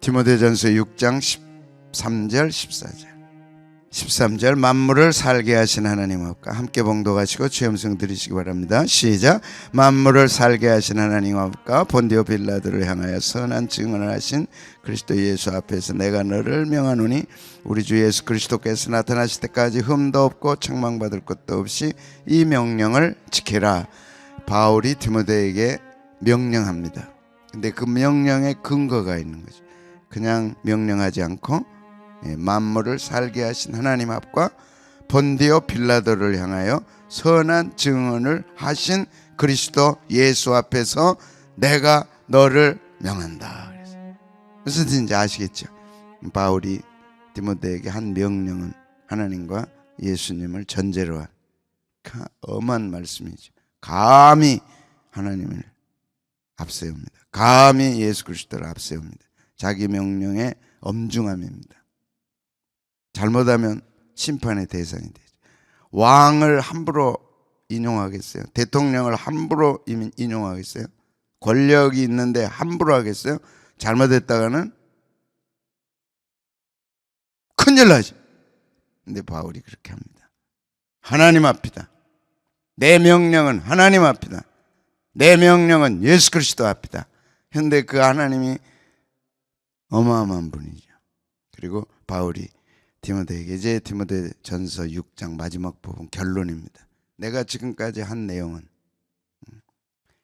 디모데전서 6장 13절 14절 13절 만물을 살게 하신 하나님 앞과 함께 봉독하시고 주의 음성 들으시기 바랍니다. 시작. 만물을 살게 하신 하나님 앞과 본디오 빌라도를 향하여 선한 증언을 하신 그리스도 예수 앞에서 내가 너를 명하노니 우리 주 예수 그리스도께서 나타나실 때까지 흠도 없고 책망받을 것도 없이 이 명령을 지키라. 바울이 디모데에게 명령합니다. 근데 그 명령에 근거가 있는 거죠. 그냥 명령하지 않고 만물을 살게 하신 하나님 앞과 본디오 빌라도를 향하여 선한 증언을 하신 그리스도 예수 앞에서 내가 너를 명한다. 무슨 뜻인지 아시겠죠? 바울이 디모데에게 한 명령은 하나님과 예수님을 전제로 한 엄한 말씀이죠. 감히 하나님을 앞세웁니다. 감히 예수 그리스도를 앞세웁니다. 자기 명령의 엄중함입니다. 잘못하면 심판의 대상이 되죠. 왕을 함부로 인용하겠어요? 대통령을 함부로 인용하겠어요? 권력이 있는데 함부로 하겠어요? 잘못했다가는 큰일 나죠. 근데 바울이 그렇게 합니다. 하나님 앞이다. 내 명령은 하나님 앞이다. 내 명령은 예수 그리스도 앞이다. 그런데 그 하나님이 어마어마한 분이죠. 그리고 바울이 디모데에게 이제 디모데전서 6장 마지막 부분 결론입니다. 내가 지금까지 한 내용은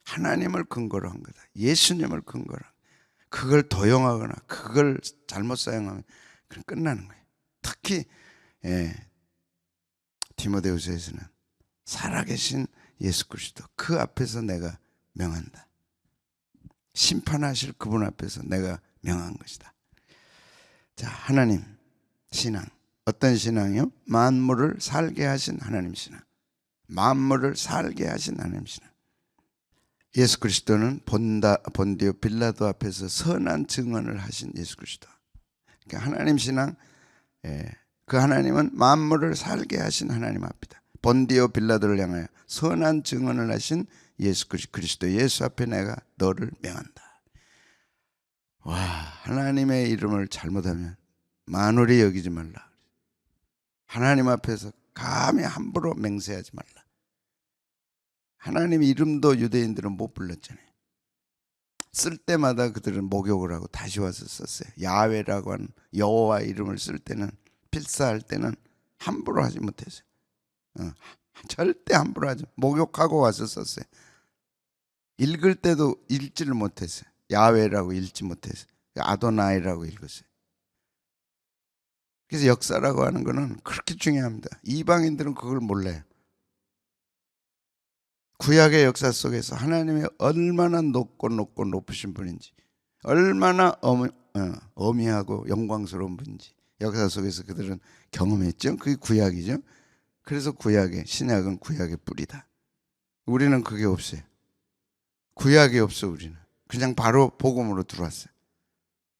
하나님을 근거로 한 거다. 예수님을 근거로 한 거다. 그걸 도용하거나 그걸 잘못 사용하면 그럼 끝나는 거예요. 특히 디모데후서에서는 살아계신 예수 그리스도 그 앞에서 내가 명한다. 심판하실 그분 앞에서 내가 명한 것이다. 자, 하나님 신앙. 어떤 신앙이요? 만물을 살게 하신 하나님 신앙. 만물을 살게 하신 하나님 신앙. 예수 그리스도는 본디오 빌라도 앞에서 선한 증언을 하신 예수 그리스도. 그러니까 하나님 신앙, 그 하나님은 만물을 살게 하신 하나님 앞이다. 본디오 빌라도를 향하여 선한 증언을 하신 예수 그리스도 예수 앞에 내가 너를 명한다. 와, 하나님의 이름을 잘못하면 만월히 여기지 말라. 하나님 앞에서 감히 함부로 맹세하지 말라. 하나님 이름도 유대인들은 못 불렀잖아요. 쓸 때마다 그들은 목욕을 하고 다시 와서 썼어요. 야훼라고 하는 여호와 이름을 쓸 때는 필사할 때는 함부로 하지 못했어요. 절대 함부로 하지. 목욕하고 와서 썼어요. 읽을 때도 읽지를 못했어요. 야훼라고 읽지 못했어요. 아도나이라고 읽었어요. 그래서 역사라고 하는 거는 그렇게 중요합니다. 이방인들은 그걸 몰라요. 구약의 역사 속에서 하나님이 얼마나 높고 높으신 분인지, 얼마나 어미하고 영광스러운 분인지 역사 속에서 그들은 경험했죠. 그게 구약이죠. 그래서 신약은 구약의 뿌리다. 우리는 그게 없어요. 구약이 없어. 우리는 그냥 바로 복음으로 들어왔어요.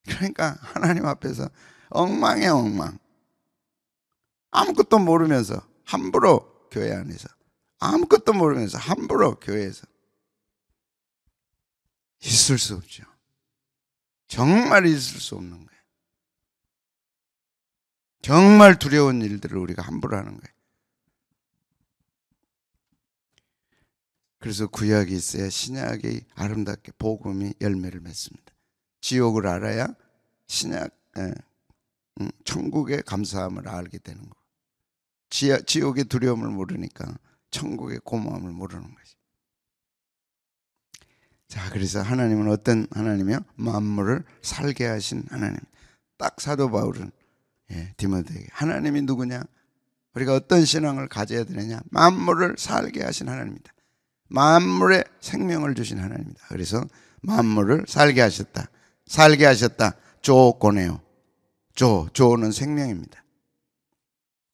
그러니까 하나님 앞에서 엉망이야 엉망. 아무것도 모르면서 함부로 교회 안에서, 아무것도 모르면서 함부로 교회에서 있을 수 없죠. 정말 있을 수 없는 거예요. 정말 두려운 일들을 우리가 함부로 하는 거예요. 그래서 구약이 있어야 신약이 아름답게 복음이 열매를 맺습니다. 지옥을 알아야 천국의 감사함을 알게 되는 거. 지옥의 두려움을 모르니까 천국의 고마움을 모르는 거지. 자, 그래서 하나님은 어떤 하나님이요? 만물을 살게 하신 하나님. 딱 사도 바울은 디모데에게 하나님이 누구냐? 우리가 어떤 신앙을 가져야 되느냐? 만물을 살게 하신 하나님이다. 만물에 생명을 주신 하나님이다. 그래서 만물을 살게 하셨다. 살게 하셨다. 조고네요. 조는 생명입니다.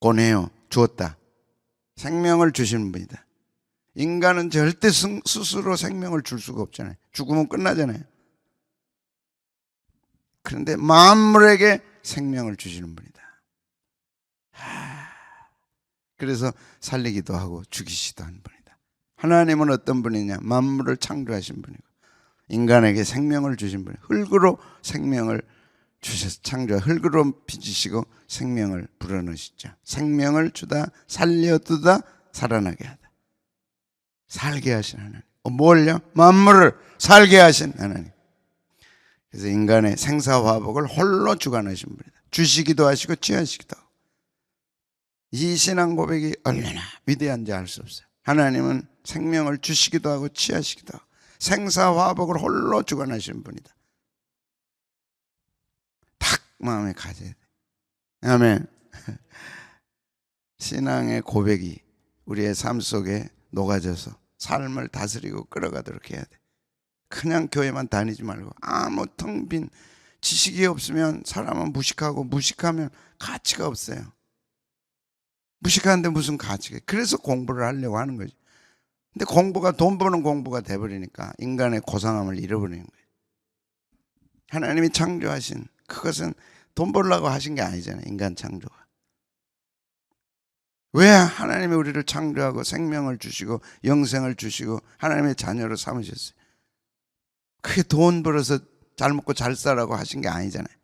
고네요. 주었다. 생명을 주시는 분이다. 인간은 절대 스스로 생명을 줄 수가 없잖아요. 죽으면 끝나잖아요. 그런데 만물에게 생명을 주시는 분이다. 그래서 살리기도 하고 죽이시기도 하는 분이다. 하나님은 어떤 분이냐? 만물을 창조하신 분이고 인간에게 생명을 주신 분이에요. 흙으로 생명을 주셔서 창조하 흙으로 빚으시고 생명을 불어넣으시죠. 생명을 주다 살려두다 살아나게 하다. 살게 하신 하나님. 뭘요? 만물을 살게 하신 하나님. 그래서 인간의 생사화복을 홀로 주관하신 분이다. 주시기도 하시고 취하시기도 하고. 이 신앙 고백이 얼마나 위대한지 알 수 없어요. 하나님은 생명을 주시기도 하고 취하시기도 하고 생사화복을 홀로 주관하시는 분이다. 딱 마음에 가져야 돼. 아멘. 신앙의 고백이 우리의 삶 속에 녹아져서 삶을 다스리고 끌어가도록 해야 돼. 그냥 교회만 다니지 말고 아무 텅 빈 지식이 없으면 사람은 무식하고 무식하면 가치가 없어요. 무식하는데 무슨 가치가. 그래서 공부를 하려고 하는 거지. 근데 공부가 돈 버는 공부가 돼버리니까 인간의 고상함을 잃어버리는 거예요. 하나님이 창조하신 그것은 돈 벌려고 하신 게 아니잖아요. 인간 창조가. 왜 하나님이 우리를 창조하고 생명을 주시고 영생을 주시고 하나님의 자녀로 삼으셨어요? 그게 돈 벌어서 잘 먹고 잘 살라고 하신 게 아니잖아요.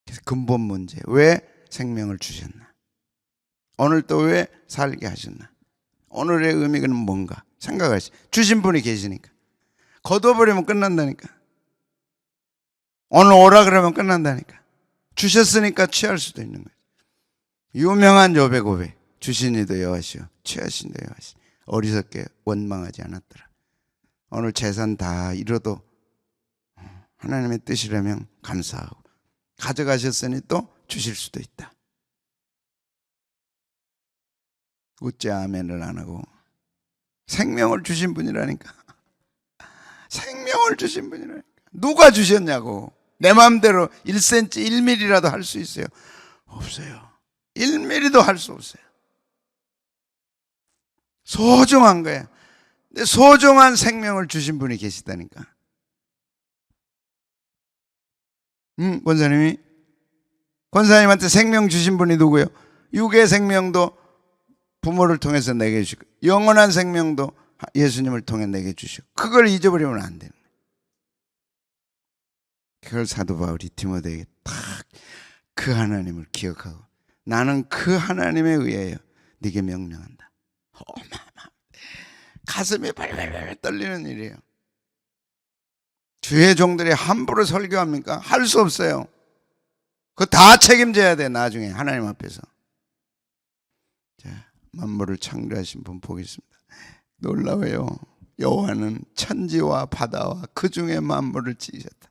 그래서 근본 문제, 왜 생명을 주셨나? 오늘 또 왜 살게 하셨나? 오늘의 의미는 뭔가 생각하시. 주신 분이 계시니까. 거둬버리면 끝난다니까. 오늘 오라 그러면 끝난다니까. 주셨으니까 취할 수도 있는 거예요. 유명한 욥의 고백. 주신 이도 여호와시오 취하신 이도 여호와시. 어리석게 원망하지 않았더라. 오늘 재산 다 잃어도 하나님의 뜻이라면 감사하고 가져가셨으니 또 주실 수도 있다. 어째 아멘을 안 하고. 생명을 주신 분이라니까. 생명을 주신 분이라니까. 누가 주셨냐고. 내 마음대로 1cm 1mm라도 할 수 있어요? 없어요. 1mm도 할 수 없어요. 소중한 거예요. 근데 소중한 생명을 주신 분이 계시다니까. 권사님한테 생명 주신 분이 누구예요? 육의 생명도 부모를 통해서 내게 주시고 영원한 생명도 예수님을 통해 내게 주시고 그걸 잊어버리면 안 되는 거예요. 그걸 사도 바울이 디모데에게 딱 그 하나님을 기억하고 나는 그 하나님에 의하여 네게 명령한다. 가슴이 발발발 떨리는 일이에요. 주의 종들이 함부로 설교합니까? 할 수 없어요. 그거 다 책임져야 돼. 나중에 하나님 앞에서. 자, 만물을 창조하신 분 보겠습니다. 놀라워요. 여호와는 천지와 바다와 그 중에 만물을 지으셨다.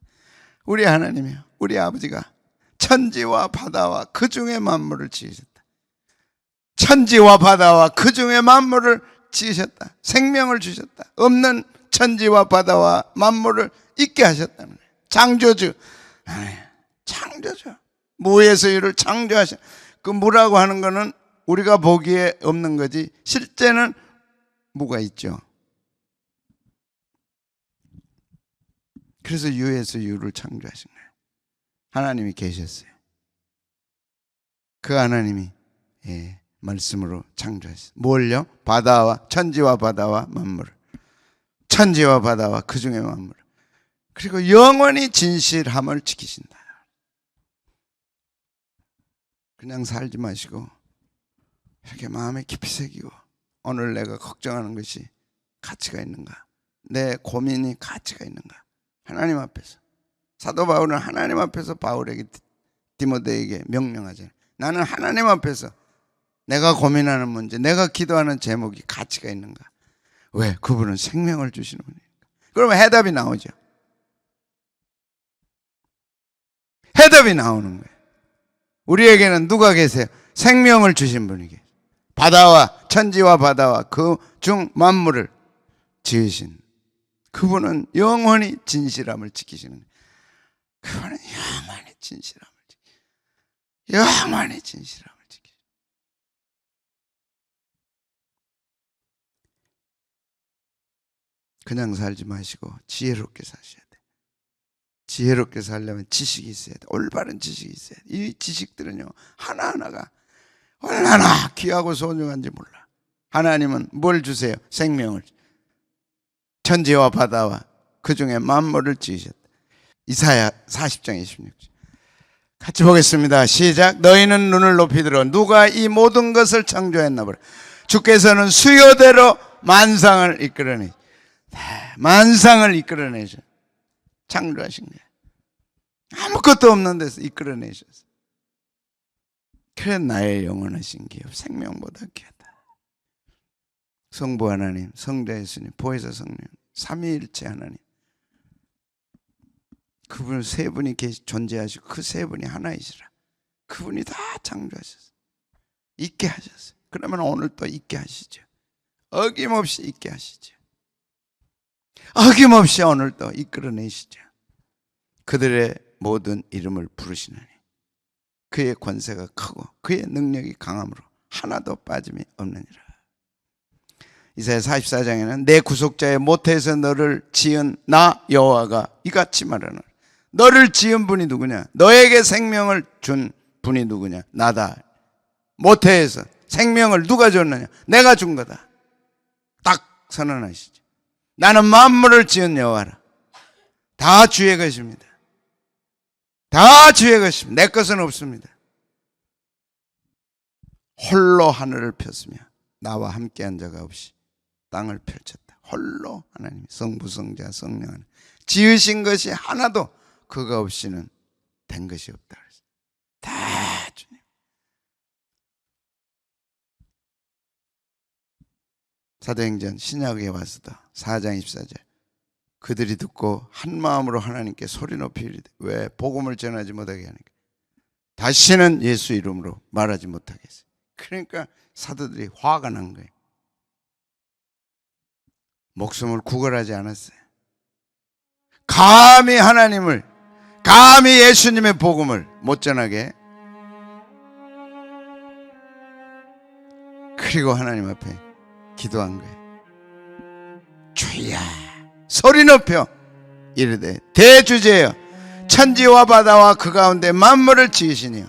우리 하나님이요, 우리 아버지가 천지와 바다와 그 중에 만물을 지으셨다. 천지와 바다와 그 중에 만물을 지으셨다. 생명을 주셨다. 없는 천지와 바다와 만물을 있게 하셨다는 거예요. 창조주. 창조주. 무에서 유를 창조하신. 그 무라고 하는 거는 우리가 보기에 없는 거지 실제는 무가 있죠. 그래서 유에서 유를 창조하신 거예요. 하나님이 계셨어요. 그 하나님이 말씀으로 창조했어요. 뭘요? 바다와 천지와 바다와 만물을. 천지와 바다와 그 중에 만물을. 그리고 영원히 진실함을 지키신다. 그냥 살지 마시고 이렇게 마음에 깊이 새기고 오늘 내가 걱정하는 것이 가치가 있는가? 내 고민이 가치가 있는가? 하나님 앞에서. 사도 바울은 하나님 앞에서 바울에게 디모데에게 명령하잖아요. 나는 하나님 앞에서 내가 고민하는 문제, 내가 기도하는 제목이 가치가 있는가? 왜? 그분은 생명을 주시는 분이니까. 그러면 해답이 나오죠. 해답이 나오는 거예요. 우리에게는 누가 계세요? 생명을 주신 분이 계세요. 바다와 천지와 바다와 그 중 만물을 지으신 그분은 영원히 진실함을 지키시는 거예요. 그분은 영원히 진실함을 지키시는 거예요. 영원히 진실함을 지키시는 거예요. 그냥 살지 마시고 지혜롭게 사셔야 돼요. 지혜롭게 살려면 지식이 있어야 돼. 올바른 지식이 있어야 돼. 이 지식들은요 하나하나가 얼마나 귀하고 소중한지 몰라. 하나님은 뭘 주세요? 생명을. 천지와 바다와 그 중에 만물을 지으셨다. 이사야 40장 26절. 같이 보겠습니다. 시작. 너희는 눈을 높이 들어 누가 이 모든 것을 창조했나 보라. 주께서는 수요대로 만상을 이끌어내. 만상을 이끌어내죠. 창조하신 거예요. 아무것도 없는 데서 이끌어내셨어요. 그래 나의 영원하신 기업 생명보다 귀하다. 성부 하나님, 성자 예수님, 보혜사 성령, 삼위일체 하나님, 그분 세 분이 존재하시고 그 세 분이 하나이시라. 그분이 다 창조하셨어요. 있게 하셨어요. 그러면 오늘 또 있게 하시죠. 어김없이 있게 하시죠. 어김없이 오늘 또 이끌어내시죠. 그들의 모든 이름을 부르시나니 그의 권세가 크고 그의 능력이 강함으로 하나도 빠짐이 없느니라. 이사야 44장에는 내 구속자의 모태에서 너를 지은 나 여호와가 이같이 말하노라. 너를 지은 분이 누구냐? 너에게 생명을 준 분이 누구냐? 나다. 모태에서 생명을 누가 줬느냐? 내가 준 거다. 딱 선언하시죠. 나는 만물을 지은 여호와라. 다 주의 것입니다. 다 주의 것입니다. 내 것은 없습니다. 홀로 하늘을 폈으며 나와 함께한 자가 없이 땅을 펼쳤다. 홀로 하나님, 성부, 성자, 성령 하나님 지으신 것이 하나도 그가 없이는 된 것이 없다. 다 주님. 사도행전 신약에 와서도 4장 24절 그들이 듣고 한 마음으로 하나님께 소리 높이 이르되 왜 복음을 전하지 못하게 하니까 다시는 예수 이름으로 말하지 못하게 했어요. 그러니까 사도들이 화가 난 거예요. 목숨을 구걸하지 않았어요. 감히 하나님을, 감히 예수님의 복음을 못 전하게. 그리고 하나님 앞에 기도한 거예요. 주야 소리 높여 이르되 대주제여 천지와 바다와 그 가운데 만물을 지으시니요.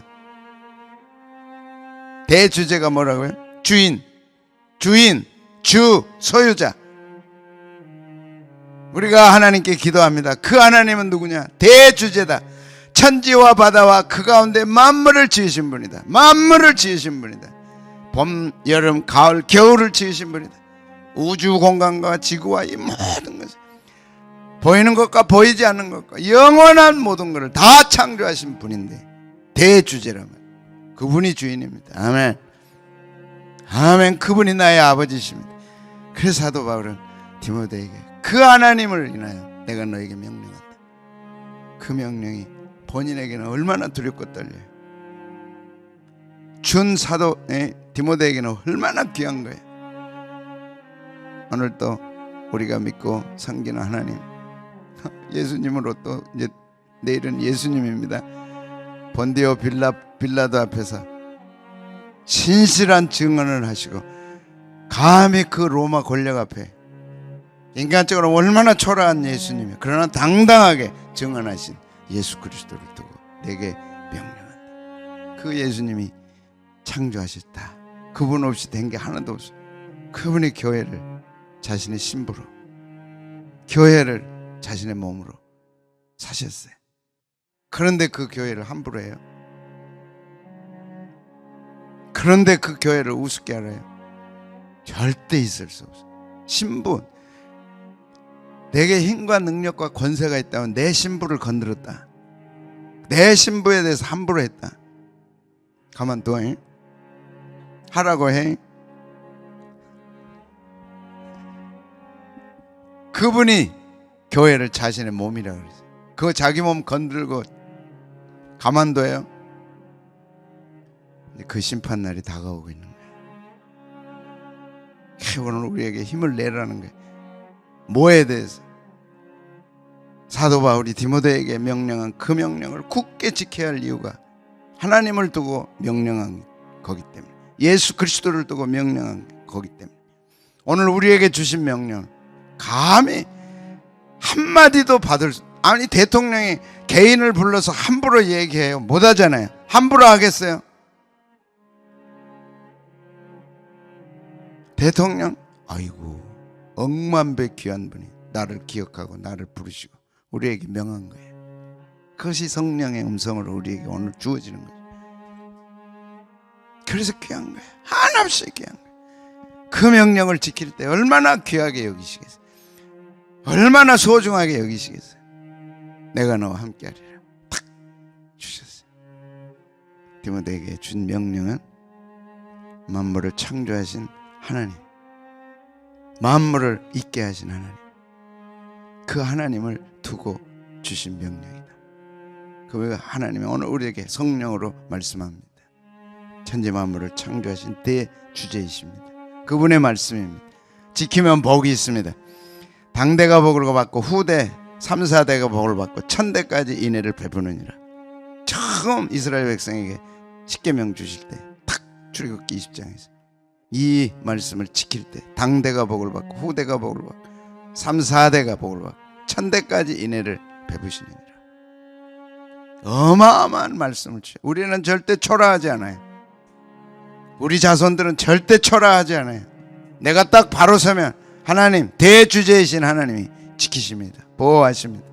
대주제가 뭐라고요? 주인, 주, 소유자. 우리가 하나님께 기도합니다. 그 하나님은 누구냐? 대주제다. 천지와 바다와 그 가운데 만물을 지으신 분이다. 만물을 지으신 분이다. 봄, 여름, 가을, 겨울을 지으신 분이다. 우주 공간과 지구와 이 모든 것을 보이는 것과 보이지 않는 것과 영원한 모든 것을 다 창조하신 분인데 대주제라면 그분이 주인입니다. 아멘. 아멘. 그분이 나의 아버지십니다. 그래서 사도 바울은 디모데에게 그 하나님을 인하여 내가 너에게 명령한다. 그 명령이 본인에게는 얼마나 두렵고 떨려요. 준 사도 디모데에게는 얼마나 귀한 거예요. 오늘 또 우리가 믿고 섬기는 하나님, 예수님으로 또 이제 내일은 예수님입니다. 본디오 빌라도 앞에서 신실한 증언을 하시고 감히 그 로마 권력 앞에 인간적으로 얼마나 초라한 예수님이 그러나 당당하게 증언하신 예수 그리스도를 두고 내게 명령한다. 그 예수님이 창조하셨다. 그분 없이 된 게 하나도 없어요. 그분이 교회를 자신의 신부로, 교회를 자신의 몸으로 사셨어요. 그런데 그 교회를 함부로 해요. 그런데 그 교회를 우습게 알아요. 절대 있을 수 없어요. 신부, 내게 힘과 능력과 권세가 있다면 내 신부를 건드렸다. 내 신부에 대해서 함부로 했다. 가만둬. 하라고 해. 그분이 교회를 자신의 몸이라고 그랬어요. 그거 자기 몸 건들고 가만둬요. 그 심판날이 다가오고 있는 거예요. 오늘 우리에게 힘을 내라는 거예요. 뭐에 대해서? 사도 바울이 디모데에게 명령한 그 명령을 굳게 지켜야 할 이유가 하나님을 두고 명령한 거기 때문에, 예수 그리스도를 두고 명령한 거기 때문에, 오늘 우리에게 주신 명령 감히 한마디도 받을 수, 아니 대통령이 개인을 불러서 함부로 얘기해요. 못하잖아요. 함부로 하겠어요? 대통령? 아이고 억만배 귀한 분이 나를 기억하고 나를 부르시고 우리에게 명한 거예요. 그것이 성령의 음성으로 우리에게 오늘 주어지는 거죠. 그래서 귀한 거예요. 한없이 귀한 거예요. 그 명령을 지킬 때 얼마나 귀하게 여기시겠어요. 얼마나 소중하게 여기시겠어요. 내가 너와 함께하리라 탁 주셨어요. 디모데에게 준 명령은 만물을 창조하신 하나님, 만물을 있게 하신 하나님, 그 하나님을 두고 주신 명령이다. 그 하나님이 오늘 우리에게 성령으로 말씀합니다. 천지 만물을 창조하신 대주제이십니다. 그분의 말씀입니다. 지키면 복이 있습니다. 당대가 복을 받고 후대 3, 4대가 복을 받고 1000대까지 인애를 베푸느니라. 처음 이스라엘 백성에게 십계명 주실 때 탁 출애굽기 20장에서 이 말씀을 지킬 때 당대가 복을 받고 후대가 복을 받고 3, 4대가 복을 받고 1000대까지 인애를 베푸시느니라. 어마어마한 말씀을 주셔. 우리는 절대 초라하지 않아요. 우리 자손들은 절대 초라하지 않아요. 내가 딱 바로 서면 하나님, 대주제이신 하나님이 지키십니다. 보호하십니다.